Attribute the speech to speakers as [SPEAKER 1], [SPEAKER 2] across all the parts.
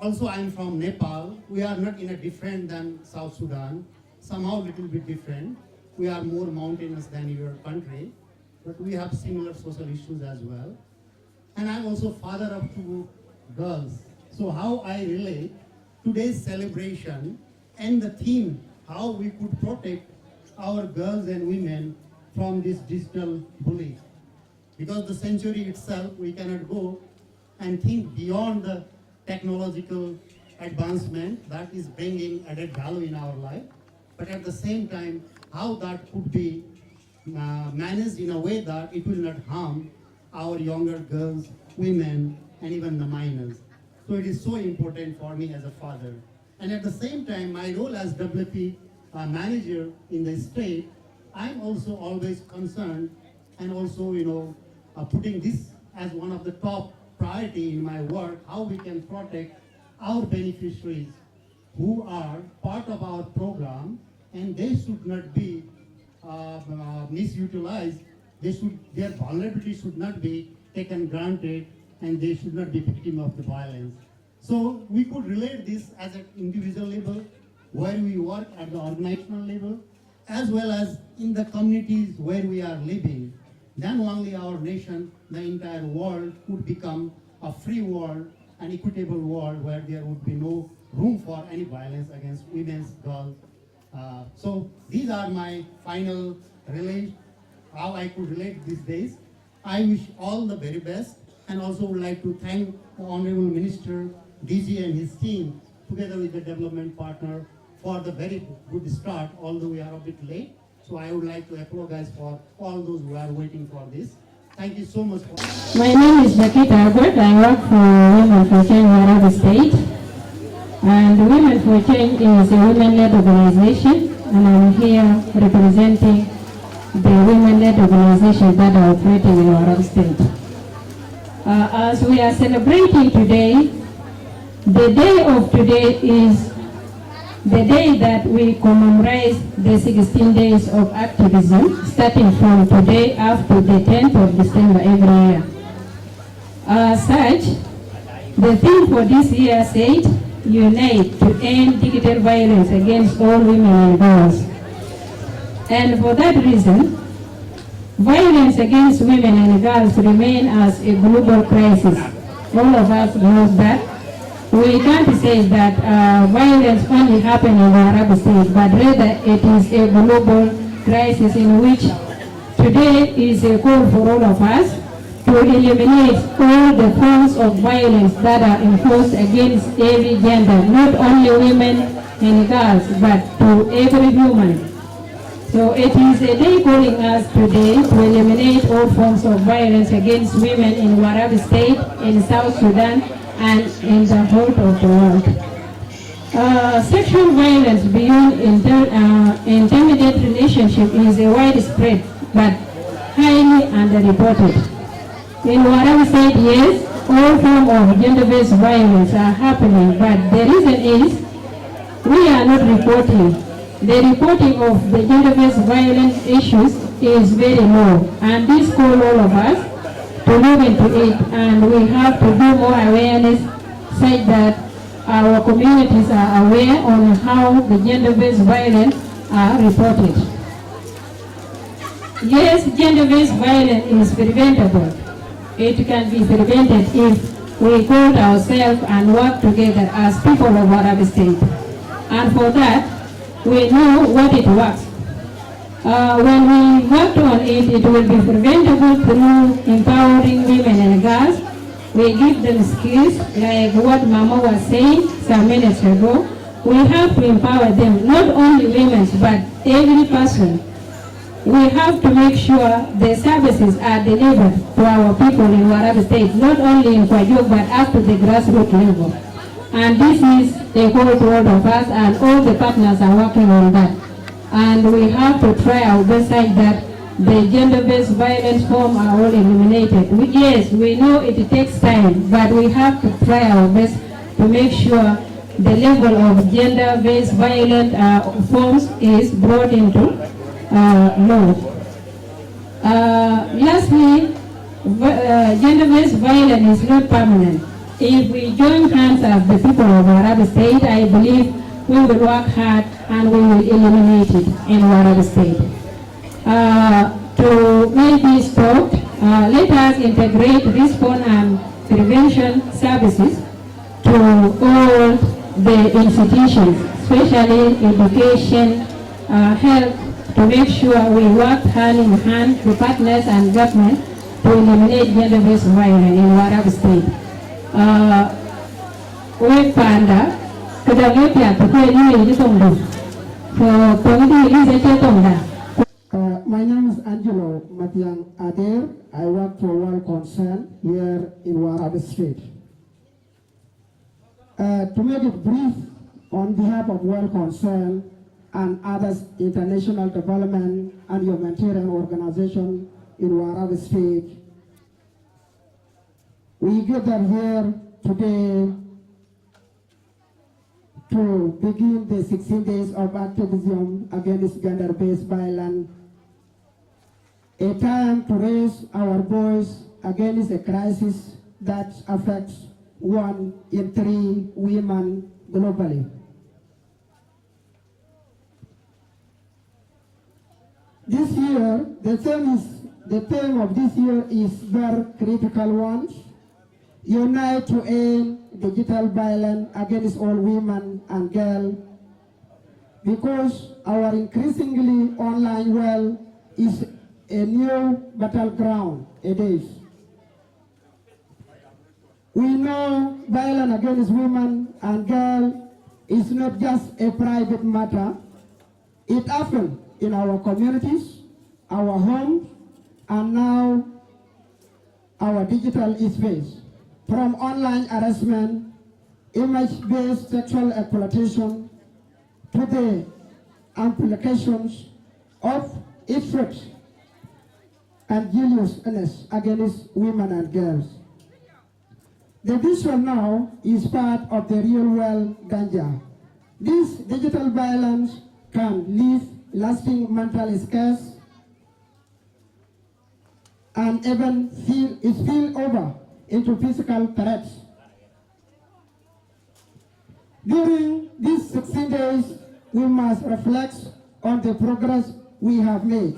[SPEAKER 1] Also, I'm from Nepal. We are not in a different than South Sudan. Somehow a little bit different. We are more mountainous than your country, but we have similar social issues as well. And I'm also father of 2 girls. So how I relate today's celebration and the theme, how we could protect our girls and women from this digital bullying. Because the century itself, we cannot go and think beyond the technological advancement that is bringing added value in our life, but at the same time, how that could be managed in a way that it will not harm our younger girls, women, and even the minors. So it is so important for me as a father. And at the same time, my role as WP manager in the state, I'm also always concerned and also, putting this as one of the top priority in my work, how we can protect our beneficiaries who are part of our program, and they should not be misutilized. Their vulnerability should not be taken granted, and they should not be victim of the violence. So we could relate this as an individual level, where we work at the organizational level, as well as in the communities where we are living. Then only our nation, the entire world, could become a free world, an equitable world where there would be no room for any violence against women, girls. So these are my final how I could relate these days. I wish all the very best, and also would like to thank the Honorable Minister, DG and his team, together with the development partner, for the very good start, although we are a bit late. So I would like to apologize for all those who are waiting for this. Thank you so much.
[SPEAKER 2] My name is Jackie Albert. I work for Women for Change Warab State. And Women for Change is a women-led organization, and I'm here representing the women-led organizations that are operating in Warab State. As we are celebrating today, the day of today is the day that we commemorate the 16 days of activism, starting from today up to the 10th of December every year. As such, the theme for this year said, unite to end digital violence against all women and girls. And for that reason, violence against women and girls remain as a global crisis. All of us know that. We can't say that violence only happens in the Arab state, but rather it is a global crisis in which today is a call for all of us to eliminate all the forms of violence that are enforced against every gender, not only women and girls, but to every human. So it is a day calling us today to eliminate all forms of violence against women in Warab state, in South Sudan, and in the whole of the world. Sexual violence beyond intermediate relationship is a widespread but highly underreported. In Warab state, yes, all forms of gender-based violence are happening, but the reason is we are not reporting. The reporting of the gender-based violence issues is very low, and this calls all of us to move into it, and we have to do more awareness such that our communities are aware on how the gender-based violence are reported. Yes, gender-based violence is preventable. It can be prevented if we call ourselves and work together as people of Warab state. And for that, we know what it works. When we worked on it, it will be preventable through empowering women and girls. We give them skills, like what Mama was saying some minutes ago. We have to empower them, not only women, but every person. We have to make sure the services are delivered to our people in Warab state, not only in Kwajuk, but up to the grassroots level. And this is a call to all of us, and all the partners are working on that. And we have to try our best side that the gender-based violence forms are all eliminated. Yes, we know it takes time, but we have to try our best to make sure the level of gender-based violent forms is brought into law. Lastly, gender-based violence is not permanent. if we join hands as the people of Warab State, I believe we will work hard and we will eliminate it in Warab State. To make this talk, let us integrate response and prevention services to all the institutions, especially education, health, to make sure we work hand in hand with partners and government to eliminate gender-based violence in Warab State. We panda,
[SPEAKER 3] my name is Angelo Matiang Adair. I work for World Concern here in Warab State. To make it brief, on behalf of World Concern and other international development and humanitarian organizations in Warab State, we gather here today to begin the 16 days of activism against gender-based violence, a time to raise our voice against a crisis that affects 1 in 3 women globally. This year, the theme of this year is very critical one. Unite to end digital violence against all women and girls, because our increasingly online world is a new battleground it is. We know violence against women and girls is not just a private matter. It happens in our communities, our homes, and now our digital space. From online harassment, image-based sexual exploitation, to the implications of hatred and jealousness against women and girls. The visual now is part of the real-world danger. This digital violence can leave lasting mental scars and even spill over into physical threats. During these 16 days, we must reflect on the progress we have made,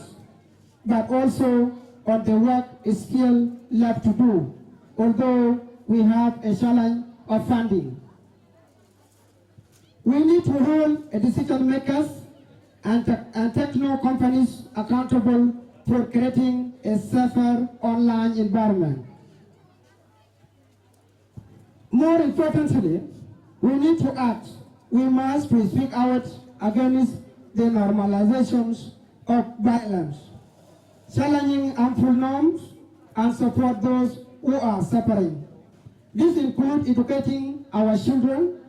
[SPEAKER 3] but also on the work still left to do, although we have a challenge of funding. We need to hold decision makers and techno companies accountable for creating a safer online environment. More importantly, we need to act. We must speak out against the normalizations of violence, challenging harmful norms, and support those who are suffering. This includes educating our children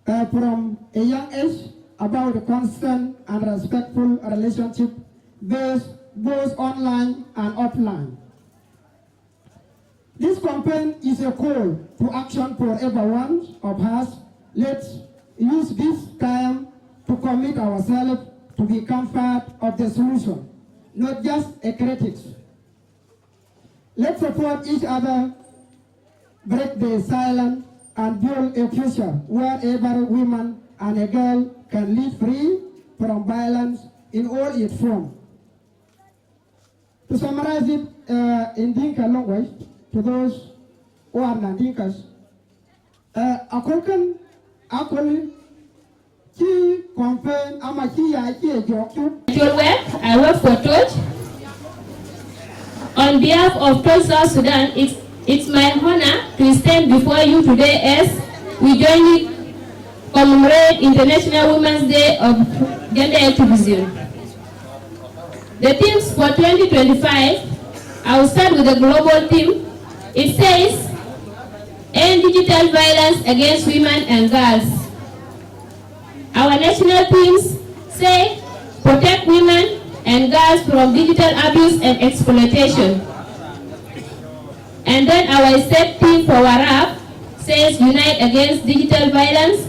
[SPEAKER 3] from a young age about the constant and respectful relationship based both online and offline. This campaign is a call to action for everyone of us. Let's use this time to commit ourselves to become part of the solution, not just a critic. Let's support each other, break the silence, and build a future where every woman and a girl can live free from violence in all its forms. To summarize it in Dinka language, to those who are not Dinkas, akolkan akol ki campaign ama ki ya ki ejoktu.
[SPEAKER 4] I work for Touch. On behalf of Touch South Sudan, it's my honor to stand before you today as we jointly commemorate International Women's Day of Gender Activism. The themes for 2025, I will start with the global theme. It says, end digital violence against women and girls. Our national themes say, protect women and girls from digital abuse and exploitation. And then our state theme for Warab says, unite against digital violence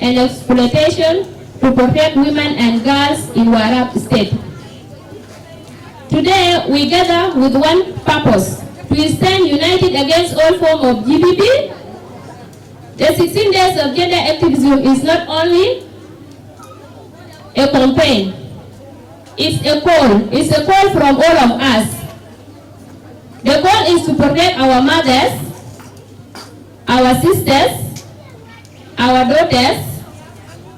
[SPEAKER 4] and exploitation to protect women and girls in Warab State. Today, we gather with one purpose, to stand united against all forms of GBV. The 16 days of gender activism is not only a campaign, it's a call from all of us. The goal is to protect our mothers, our sisters, our daughters,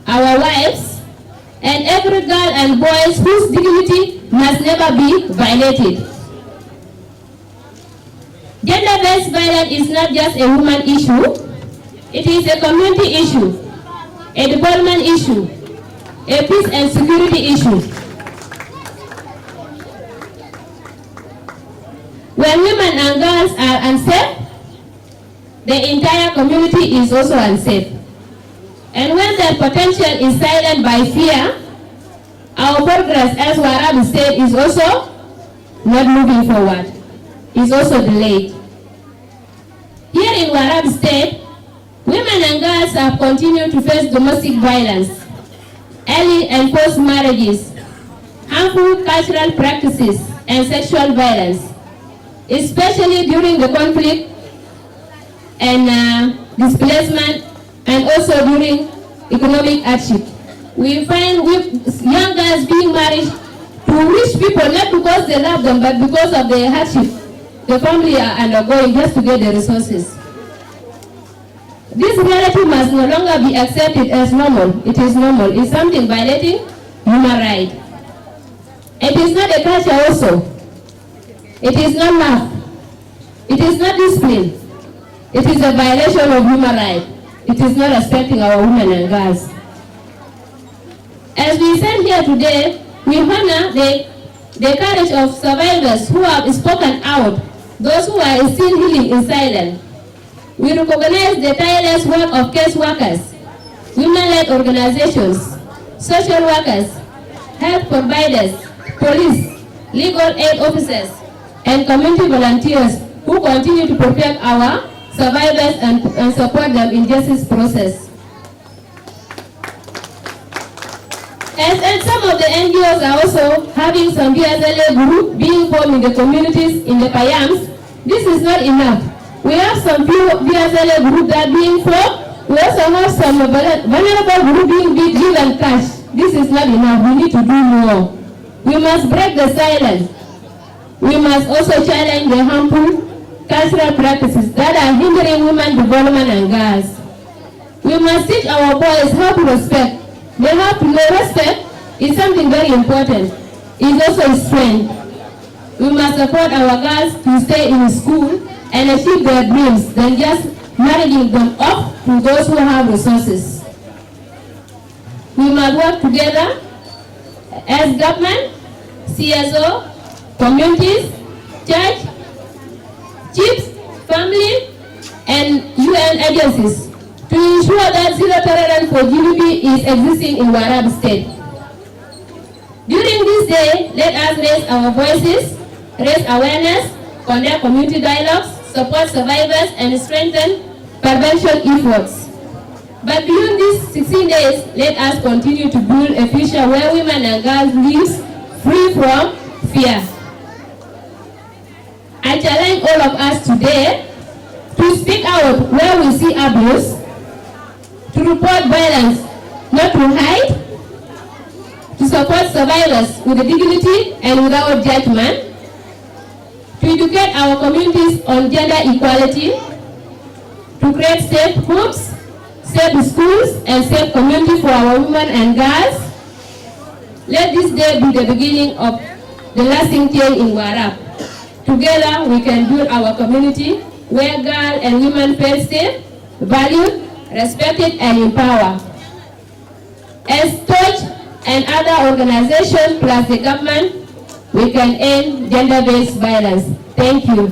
[SPEAKER 4] our wives, and every girl and boy whose dignity must never be violated. Gender-based violence is not just a woman issue, it is a community issue, a development issue, a peace and security issue. When women and girls are unsafe, the entire community is also unsafe. And when their potential is silenced by fear, our progress as Warab State is also not moving forward, is also delayed. Here in Warab State, women and girls have continued to face domestic violence, early and forced marriages, harmful cultural practices, and sexual violence, especially during the conflict and displacement, and also during economic hardship. We find young girls being married to rich people, not because they love them, but because of the hardship the family are undergoing just to get the resources. This reality must no longer be accepted as normal. It is normal. It's something violating human rights. It is not a culture also. It is not love. It is not discipline. It is a violation of human rights. It is not respecting our women and girls. As we stand here today, we honor the courage of survivors who have spoken out, those who are still healing in silence. We recognize the tireless work of case workers, women-led organizations, social workers, health providers, police, legal aid officers, and community volunteers who continue to protect our survivors and support them in justice process. And some of the NGOs are also having some BSLA group being formed in the communities in the Payams. This is not enough. We have some few BSLA group that are being formed. We also have some vulnerable group being given cash. This is not enough. We need to do more. We must break the silence. We must also challenge the harmful cultural practices that are hindering women development and girls. We must teach our boys how to respect. They have to know respect is something very important. It's also strength. We must support our girls to stay in school and achieve their dreams than just marrying them off to those who have resources. We must work together as government, CSO, communities, church, chiefs, family, and UN agencies to ensure that zero tolerance for GBV is existing in Warab State. During this day, let us raise our voices, raise awareness, conduct community dialogues, support survivors, and strengthen prevention efforts. But beyond these 16 days, let us continue to build a future where women and girls live free from fear. I challenge all of us today to speak out where we see abuse, to report violence, not to hide, to support survivors with dignity and without judgment, to educate our communities on gender equality, to create safe homes, safe schools, and safe community for our women and girls. Let this day be the beginning of the lasting change in Warab. Together we can build our community where girls and women feel safe, valued, respected, and empowered. As Touch and other organizations plus the government, we can end gender-based violence. Thank you.